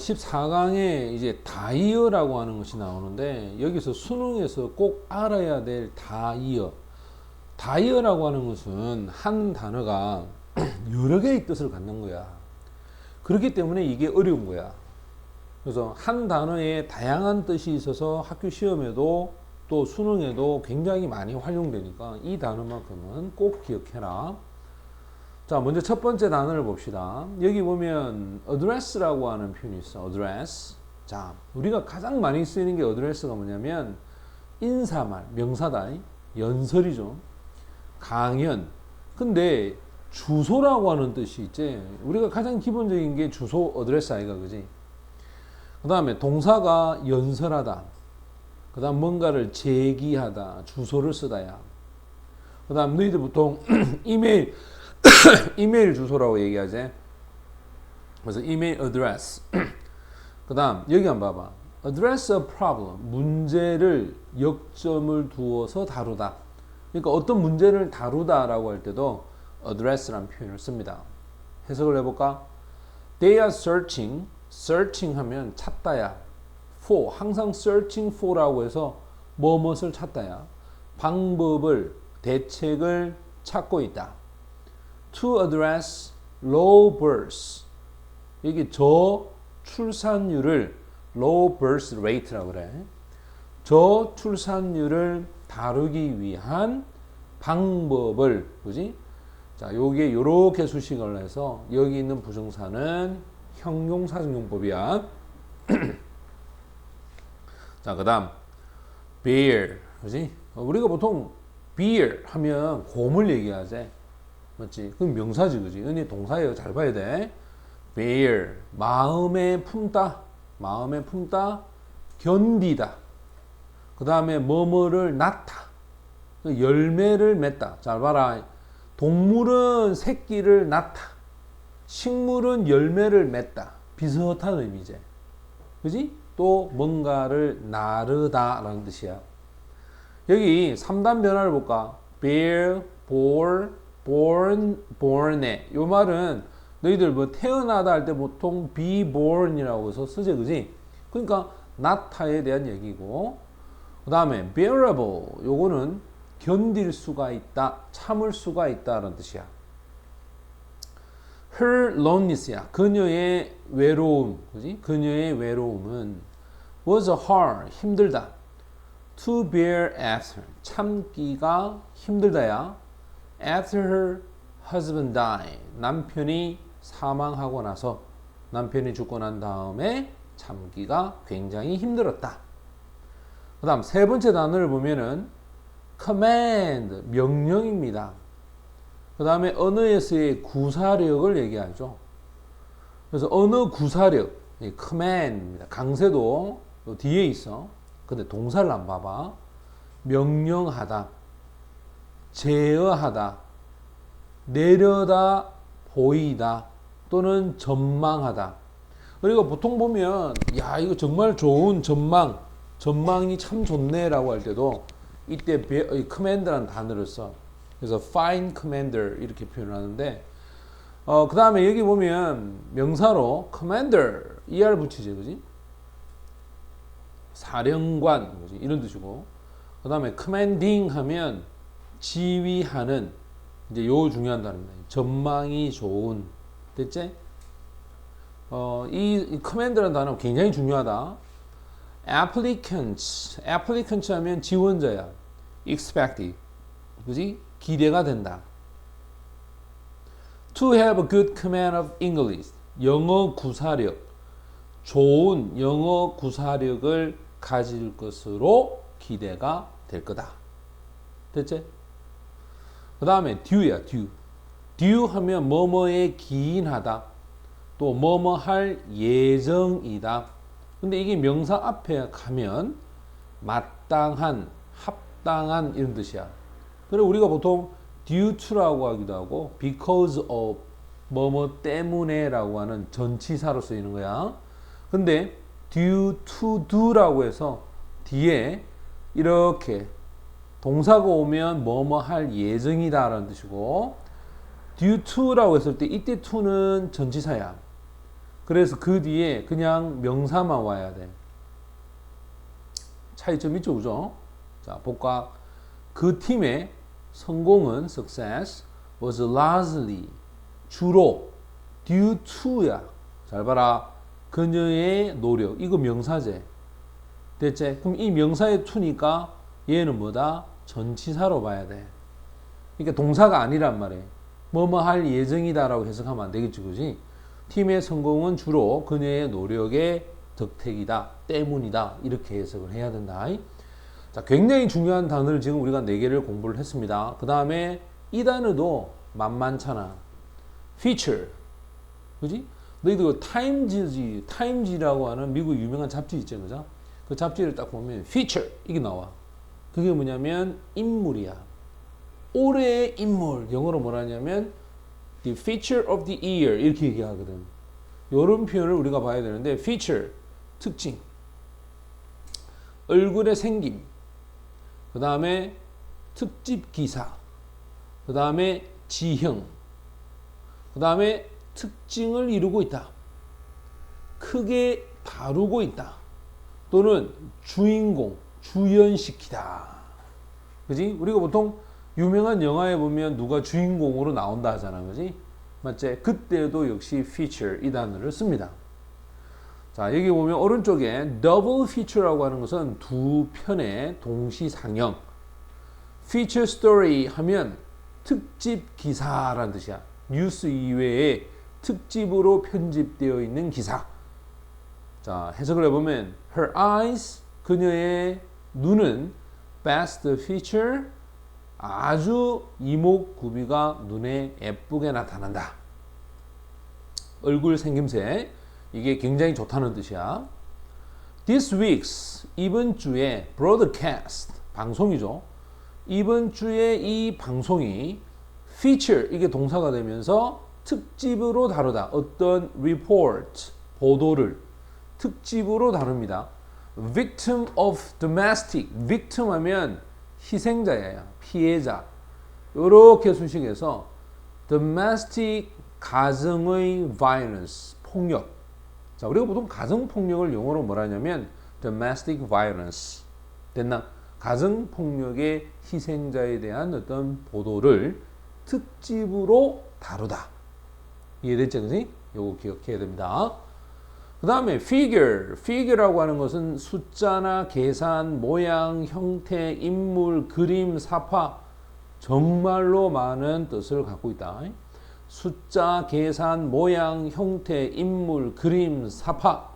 14강에 이제 다이어라고 하는 것이 나오는데 여기서 수능에서 꼭 알아야 될 다이어. 다이어라고 하는 것은 한 단어가 여러 개의 뜻을 갖는 거야. 그렇기 때문에 이게 어려운 거야. 그래서 한 단어에 다양한 뜻이 있어서 학교 시험에도 또 수능에도 굉장히 많이 활용되니까 이 단어만큼은 꼭 기억해라. 자, 먼저 첫 번째 단어를 봅시다. 여기 보면 address라고 하는 표현이 있어. address. 자, 우리가 가장 많이 쓰이는 게 address가 뭐냐면 인사말, 명사다. 연설이죠. 강연. 근데 주소라고 하는 뜻이 있지. 우리가 가장 기본적인 게 주소 address 아이가, 그지? 그 다음에 동사가 연설하다. 그 다음 뭔가를 제기하다. 주소를 쓰다야. 그 다음 너희들 보통 이메일 이메일 주소라고 얘기하지. 그래서 이메일 address. 그 다음 여기 한번 봐봐. address a problem. 문제를 역점을 두어서 다루다. 그러니까 어떤 문제를 다루다라고 할 때도 address라는 표현을 씁니다. 해석을 해볼까? They are searching. searching 하면 찾다야. for. 항상 searching for라고 해서 무엇을 찾다야. 방법을, 대책을 찾고 있다. To address low births. 이게 저출산율을 low birth rate라고 그래. 저출산율을 다루기 위한 방법을, 그지? 자, 요게 요렇게 수식을 해서 여기 있는 부정사는 형용사정용법이야. 자, 그다음 bear, 그지? 우리가 보통 bear 하면 곰을 얘기하지. 맞지? 그건 명사지, 그지? 근데 동사예요. 잘 봐야 돼. bear, 마음에 품다. 마음에 품다. 견디다. 그 다음에 뭐뭐를 낳다. 열매를 맺다. 잘 봐라. 동물은 새끼를 낳다. 식물은 열매를 맺다. 비슷한 의미지. 그지? 또 뭔가를 나르다 라는 뜻이야. 여기 3단 변화를 볼까? bear, bore, born, born에. 요 말은 너희들 뭐 태어나다 할 때 보통 be born이라고 해서 쓰지, 그지? 그러니까 낳다에 대한 얘기고, 그 다음에 bearable, 요거는 견딜 수가 있다, 참을 수가 있다라는 뜻이야. her loneliness야, 그녀의 외로움, 그지? 그녀의 외로움은 was hard, 힘들다. to bear after, 참기가 힘들다야. after her husband died, 남편이 사망하고 나서, 남편이 죽고 난 다음에 참기가 굉장히 힘들었다. 그 다음 세 번째 단어를 보면은 command, 명령입니다. 그 다음에 언어에서의 구사력을 얘기하죠. 그래서 언어 구사력, command입니다. 강세도 뒤에 있어. 근데 동사를 안 봐봐. 명령하다, 제어하다, 내려다 보이다, 또는 전망하다. 그리고 보통 보면 야, 이거 정말 좋은 전망이 참 좋네라고 할 때도 이때 commander라는 단어를 써. 그래서 fine commander 이렇게 표현하는데, 그 다음에 여기 보면 명사로 commander er 붙이지, 그지? 사령관, 그지? 이런 뜻이고, 그 다음에 commanding 하면 지휘하는, 이제 요 중요한 단어입니다. 전망이 좋은, 됐지? 이 commander라는 단어 굉장히 중요하다. applicants 하면 지원자야. expected, 그지? 기대가 된다. to have a good command of English, 영어 구사력, 좋은 영어 구사력을 가질 것으로 기대가 될 거다. 됐지? 그 다음에 due야, due 하면 뭐뭐에 기인하다, 또 뭐뭐 할 예정이다. 근데 이게 명사 앞에 가면 마땅한, 합당한 이런 뜻이야. 그리고 우리가 보통 due to라고 하기도 하고 because of, 뭐뭐 때문에 라고 하는 전치사로 쓰이는 거야. 근데 due to do라고 해서 뒤에 이렇게 동사가 오면 뭐뭐 할 예정이다 라는 뜻이고, due to라고 했을 때 이때 to는 전치사야. 그래서 그 뒤에 그냥 명사만 와야 돼. 차이점 있죠, 그죠? 자, 볼까? 그 팀의 성공은 success was largely 주로 due to야. 잘 봐라. 그녀의 노력. 이거 명사제. 됐지? 그럼 이 명사의 to니까 얘는 뭐다? 전치사로 봐야 돼. 그러니까 동사가 아니란 말이에요. 뭐뭐 할 예정이다라고 해석하면 안 되겠지, 그지? 팀의 성공은 주로 그녀의 노력의 덕택이다, 때문이다. 이렇게 해석을 해야 된다. 자, 굉장히 중요한 단어를 지금 우리가 4개를 공부를 했습니다. 그 다음에 이 단어도 만만찮아. feature. 그지? 너희들 타임지라고 하는 미국 유명한 잡지 있죠, 그죠? 그 잡지를 딱 보면 feature 이게 나와. 그게 뭐냐면 인물이야. 올해의 인물. 영어로 뭐라 하냐면 the feature of the year 이렇게 얘기하거든. 이런 표현을 우리가 봐야 되는데 feature 특징, 얼굴의 생김, 그 다음에 특집 기사, 그 다음에 지형, 그 다음에 특징을 이루고 있다, 크게 다루고 있다, 또는 주인공, 주연시키다. 그지? 우리가 보통 유명한 영화에 보면 누가 주인공으로 나온다 하잖아. 그지? 맞지? 그때도 역시 feature 이 단어를 씁니다. 자, 여기 보면 오른쪽에 double feature라고 하는 것은 두 편의 동시 상영. feature story 하면 특집 기사라는 뜻이야. 뉴스 이외에 특집으로 편집되어 있는 기사. 자, 해석을 해보면 her eyes, 그녀의 눈은 best feature, 아주 이목구비가 눈에 예쁘게 나타난다. 얼굴 생김새, 이게 굉장히 좋다는 뜻이야. This week's, 이번 주에 broadcast, 방송이죠. 이번 주에 이 방송이 feature, 이게 동사가 되면서 특집으로 다루다. 어떤 report, 보도를 특집으로 다룹니다. victim of domestic, victim 하면 희생자야, 피해자. 이렇게 수식해서 domestic, 가정의 violence, 폭력. 자, 우리가 보통 가정폭력을 영어로 뭐라 하냐면 domestic violence. 됐나? 가정폭력의 희생자에 대한 어떤 보도를 특집으로 다루다. 이해됐죠? 그지? 요거 기억해야 됩니다. 그 다음에 figure라고 하는 것은 숫자나 계산, 모양, 형태, 인물, 그림, 사파 정말로 많은 뜻을 갖고 있다. 숫자, 계산, 모양, 형태, 인물, 그림, 사파.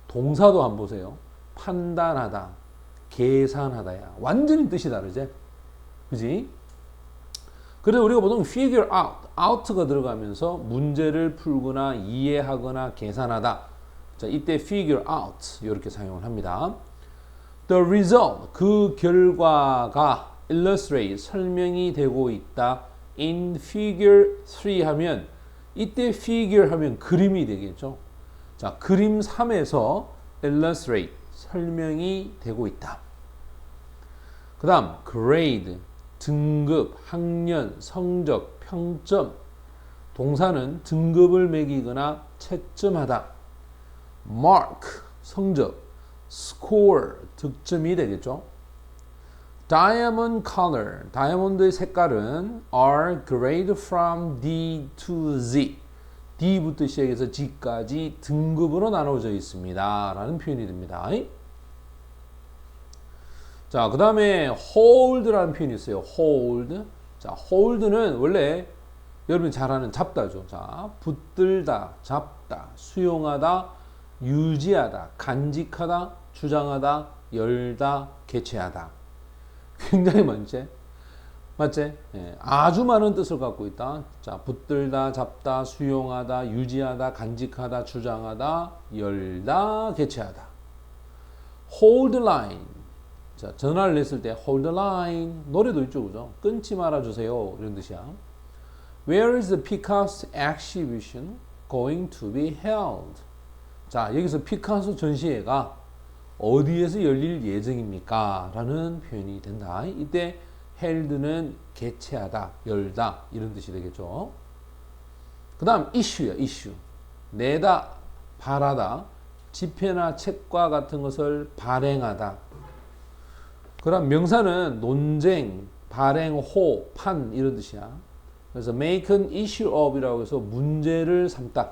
동사도 한번 보세요. 판단하다, 계산하다야. 완전히 뜻이 다르지? 그지? 그래서 우리가 보통 figure out가 들어가면서 문제를 풀거나 이해하거나 계산하다. 자, 이때 figure out 이렇게 사용을 합니다. The result, 그 결과가 illustrate, 설명이 되고 있다. in figure 3 하면 이때 figure 하면 그림이 되겠죠. 자, 그림 3에서 illustrate, 설명이 되고 있다. 그 다음 grade, 등급, 학년, 성적, 평점. 동사는 등급을 매기거나 채점하다. mark, 성적, score, 득점이 되겠죠. diamond color, 다이아몬드의 색깔은 are grade from D to Z. D부터 시작해서 G까지 등급으로 나눠져 있습니다. 라는 표현이 됩니다. 자, 그 다음에 hold라는 표현이 있어요. hold. 자, hold는 원래 여러분이 잘 아는 잡다죠. 자, 붙들다, 잡다, 수용하다, 유지하다, 간직하다, 주장하다, 열다, 개최하다. 굉장히 많지? 맞지? 예, 아주 많은 뜻을 갖고 있다. 자, 붙들다, 잡다, 수용하다, 유지하다, 간직하다, 주장하다, 열다, 개최하다. hold line. 자, 전화를 냈을 때 hold the line. 노래도 있죠, 그죠? 끊지 말아주세요. 이런 뜻이야. Where is the Picasso exhibition going to be held? 자, 여기서 피카소 전시회가 어디에서 열릴 예정입니까? 라는 표현이 된다. 이때 held는 개최하다, 열다 이런 뜻이 되겠죠. 그 다음 issue야, issue. 내다, 바라다. 지폐나 책과 같은 것을 발행하다. 그럼 명사는 논쟁, 발행, 호, 판 이런 뜻이야. 그래서 make an issue of이라고 해서 문제를 삼다.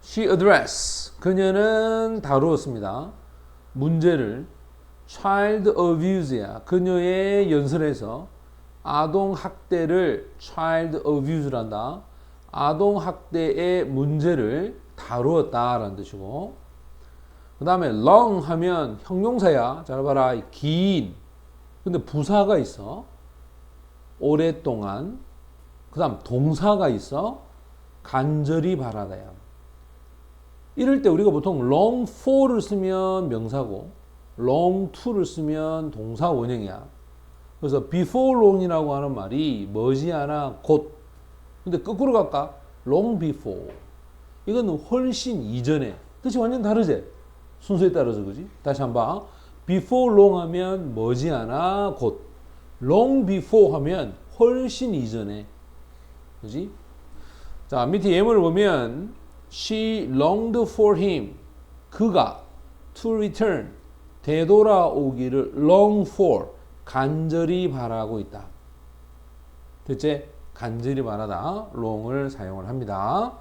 She addressed. 그녀는 다루었습니다. 문제를 child abuse야. 그녀의 연설에서 아동 학대를 child abuse란다. 아동 학대의 문제를 다루었다라는 뜻이고, 그 다음에 long 하면 형용사야. 잘 봐라. 긴. 근데 부사가 있어. 오랫동안. 그 다음 동사가 있어. 간절히 바라다야. 이럴 때 우리가 보통 long for를 쓰면 명사고 long to를 쓰면 동사 원형이야. 그래서 before long이라고 하는 말이 머지않아 곧. 근데 거꾸로 갈까? long before. 이건 훨씬 이전에. 뜻이 완전 다르지? 순서에 따라서 그지? 다시 한번 before long 하면 머지않아 곧. long before 하면 훨씬 이전에. 그지? 자, 밑에 예문을 보면 She longed for him. 그가 to return. 되돌아오기를 long for. 간절히 바라고 있다. 됐지? 간절히 바라다. long을 사용을 합니다.